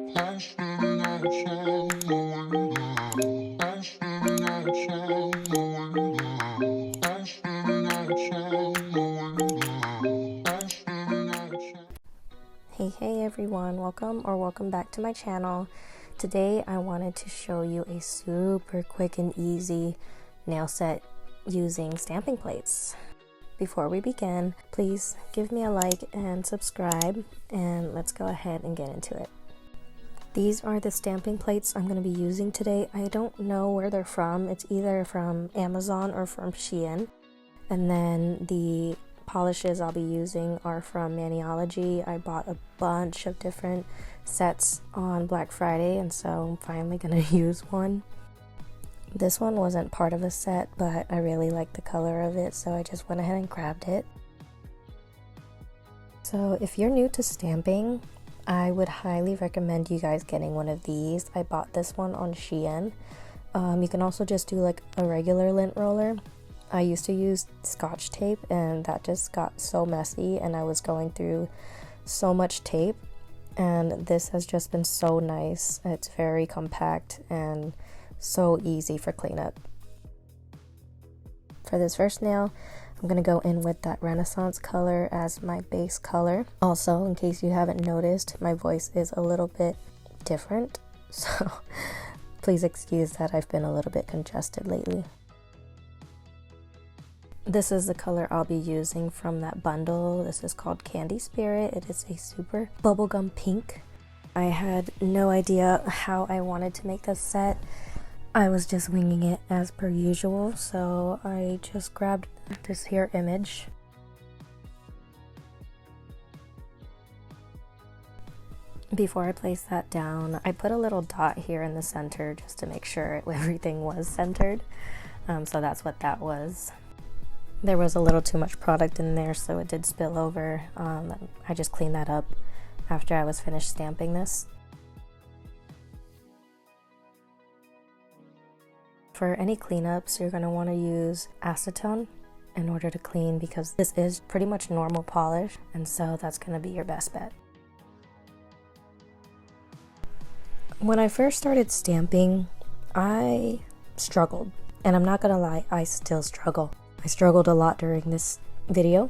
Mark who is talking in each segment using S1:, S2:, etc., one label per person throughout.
S1: Hey everyone, welcome back to my channel. Today I wanted to show you a super quick and easy nail set using stamping plates. Before we begin, please give me a like and subscribe, and let's go ahead and get into it. These are the stamping plates I'm going to be using today. I don't know where they're from. It's either from Amazon or from Shein. And then the polishes I'll be using are from Maniology. I bought a bunch of different sets on Black Friday, and so I'm finally going to use one. This one wasn't part of a set, but I really liked the color of it, so I just went ahead and grabbed it. So if you're new to stamping, I would highly recommend you guys getting one of these. I bought this one on Shein. You can also just do like a regular lint roller. I used to use Scotch tape, and that just got so messy, and I was going through so much tape, and this has just been so nice. It's very compact and so easy for cleanup. For this first nail, I'm going to go in with that Renaissance color as my base color. Also, in case you haven't noticed, my voice is a little bit different, so please excuse that. I've been a little bit congested lately. This is the color I'll be using from that bundle. This is called Kandi Spirit. It is a super bubblegum pink. I had no idea how I wanted to make this set. I was just winging it as per usual, so I just grabbed this here image. Before I place that down, I put a little dot here in the center just to make sure everything was centered. So that's what that was. There was a little too much product in there, so it did spill over. I just cleaned that up after I was finished stamping this. For any cleanups, you're going to want to use acetone in order to clean, because this is pretty much normal polish, and so that's going to be your best bet. When I first started stamping, I struggled, and I'm not going to lie, I still struggle. I struggled a lot during this video,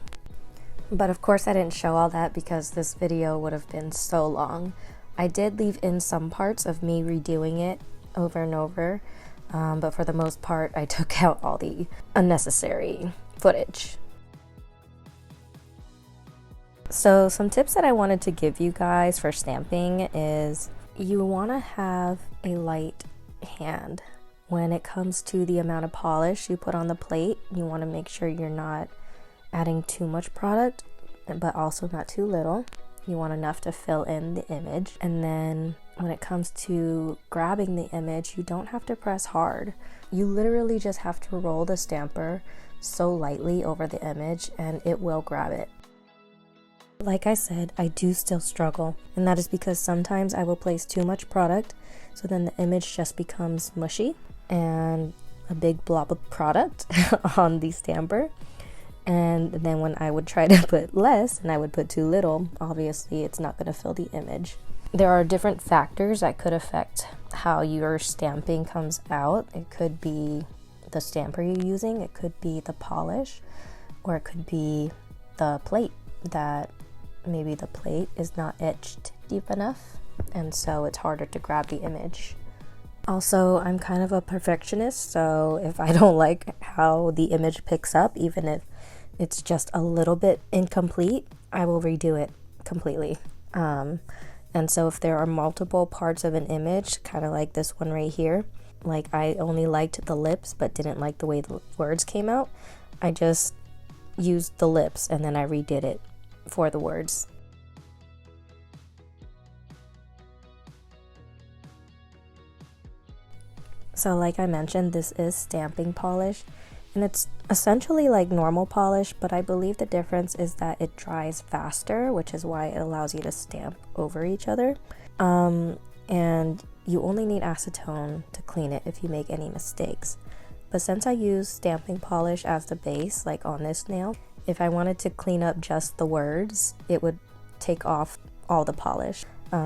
S1: but of course I didn't show all that because this video would have been so long. I did leave in some parts of me redoing it over and over, but for the most part I took out all the unnecessary footage. So some tips that I wanted to give you guys for stamping is you want to have a light hand. When it comes to the amount of polish you put on the plate, you want to make sure you're not adding too much product, but also not too little. You want enough to fill in the image. And then when it comes to grabbing the image, you don't have to press hard. You literally just have to roll the stamper so lightly over the image and it will grab it. Like I said, I do still struggle, and that is because sometimes I will place too much product, so then the image just becomes mushy and a big blob of product on the stamper. And then when I would try to put less and I would put too little, obviously it's not going to fill the image. There are different factors that could affect how your stamping comes out. It could be the stamper you're using, it could be the polish, or it could be the plate, that maybe the plate is not etched deep enough, and so it's harder to grab the image. Also, I'm kind of a perfectionist, so if I don't like how the image picks up, even if it's just a little bit incomplete, I will redo it completely. And so if there are multiple parts of an image, kind of like this one right here, like I only liked the lips but didn't like the way the words came out, I just used the lips and then I redid it for the words. So like I mentioned, this is stamping polish, and it's essentially like normal polish, but I believe the difference is that it dries faster, which is why it allows you to stamp over each other. And you only need acetone to clean it if you make any mistakes. But since I use stamping polish as the base, like on this nail, if I wanted to clean up just the words, it would take off all the polish.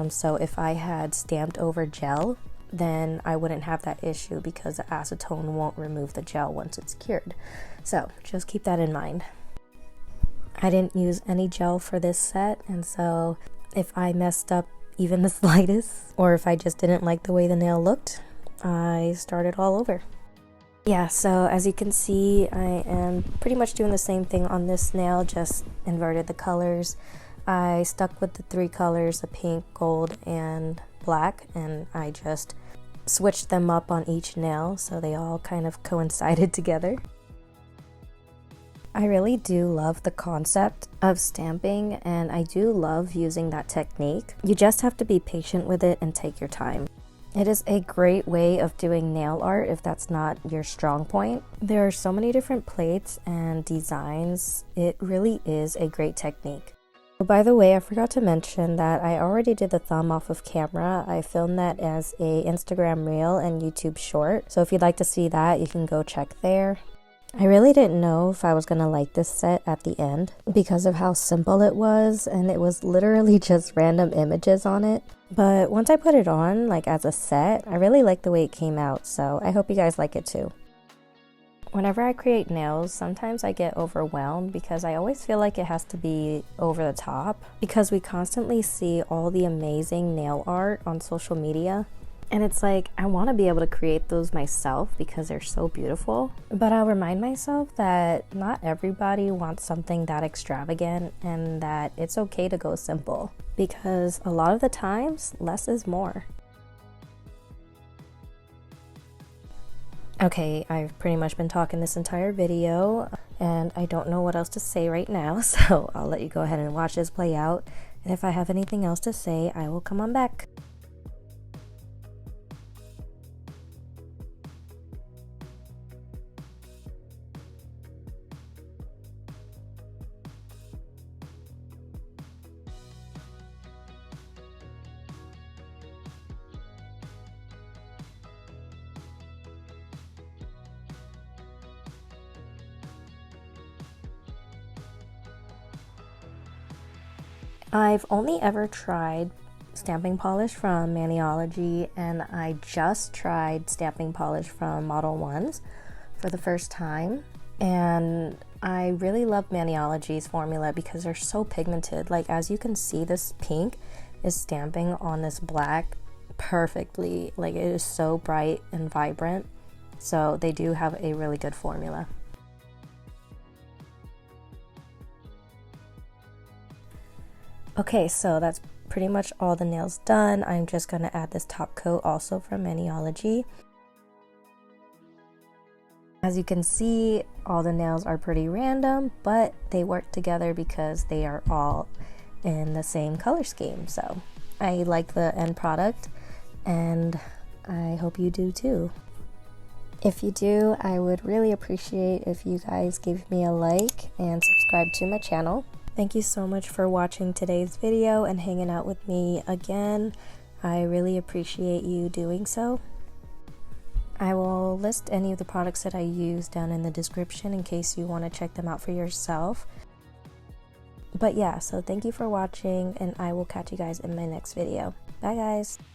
S1: So if I had stamped over gel, then I wouldn't have that issue because the acetone won't remove the gel once it's cured. So just keep that in mind. I didn't use any gel for this set, and so if I messed up even the slightest, or if I just didn't like the way the nail looked, I started all over. Yeah, so as you can see, I am pretty much doing the same thing on this nail, just inverted the colors. I stuck with the 3 colors, the pink, gold, and black, and I just switched them up on each nail so they all kind of coincided together. I really do love the concept of stamping, and I do love using that technique. You just have to be patient with it and take your time. It is a great way of doing nail art if that's not your strong point. There are so many different plates and designs. It really is a great technique. By the way, I forgot to mention that I already did the thumb off of camera. I filmed that as a Instagram reel and YouTube short. So if you'd like to see that, you can go check there. I really didn't know if I was gonna like this set at the end because of how simple it was, and it was literally just random images on it. But once I put it on, like as a set, I really like the way it came out, so I hope you guys like it too. Whenever I create nails, sometimes I get overwhelmed because I always feel like it has to be over the top because we constantly see all the amazing nail art on social media. And it's like, I want to be able to create those myself because they're so beautiful. But I'll remind myself that not everybody wants something that extravagant and that it's okay to go simple. Because a lot of the times, less is more. Okay, I've pretty much been talking this entire video and I don't know what else to say right now. So I'll let you go ahead and watch this play out. And if I have anything else to say, I will come on back. I've only ever tried stamping polish from Maniology, and I just tried stamping polish from Model 1s for the first time. And I really love Maniology's formula because they're so pigmented. Like, as you can see, this pink is stamping on this black perfectly. Like, it is so bright and vibrant. So they do have a really good formula. Okay, so that's pretty much all the nails done. I'm just going to add this top coat also from Maniology. As you can see, all the nails are pretty random, but they work together because they are all in the same color scheme. So I like the end product, and I hope you do too. If you do, I would really appreciate if you guys give me a like and subscribe to my channel. Thank you so much for watching today's video and hanging out with me again. I really appreciate you doing so. I will list any of the products that I use down in the description in case you want to check them out for yourself. But yeah, so thank you for watching, and I will catch you guys in my next video. Bye guys!